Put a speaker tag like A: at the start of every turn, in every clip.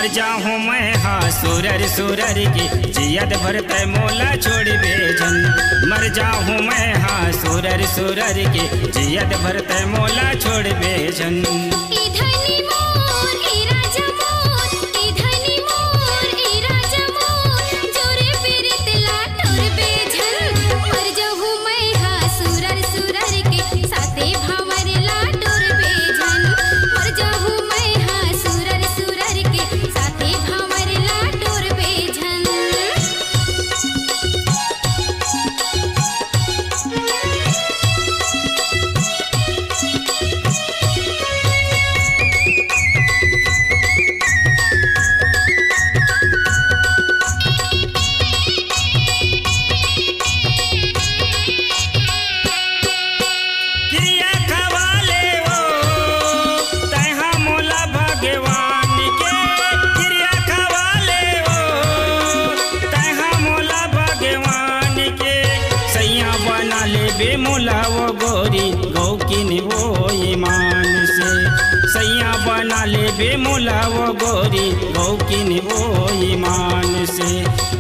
A: मर जाहूँ मैं हाँ सुरर सुरर की जियत भरत मोला छोड़ बेजन। मर जाहूँ मैं हाँ सुरर सुरर की जियत भरत मोला छोड़ बेजन। मोला वो गोरी गौकिन वो ईमान से सैया बना ले बे मोला वो गोरी गौकिन वो ईमान से।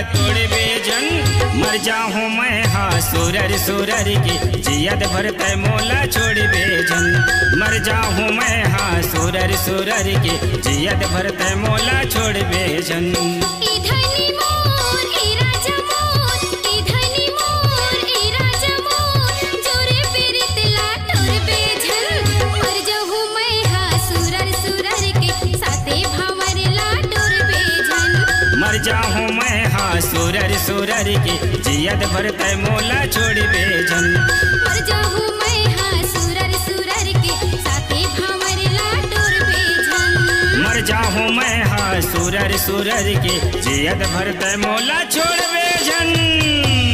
A: तोड़ बेजन मर जाहूँ मैं हाँ सुरर सुरर की जियत भरत मोला छोड़ बेजन। मर जाहूँ मैं हाँ सुरर सुरर की जियत भरत मोला छोड़ बेजन। मर जाहूँ मैं हाँ सुरर सुरर की जियत भरत मोला छोड़ बेजन।
B: मर जाहूँ मैं हाँ सुरर सुरर के साथे भंवर लाटोर बेजन।
A: मर जाहूँ मैं हाँ सुरर सुरर की जियत भरत मोला छोड़ बेजन।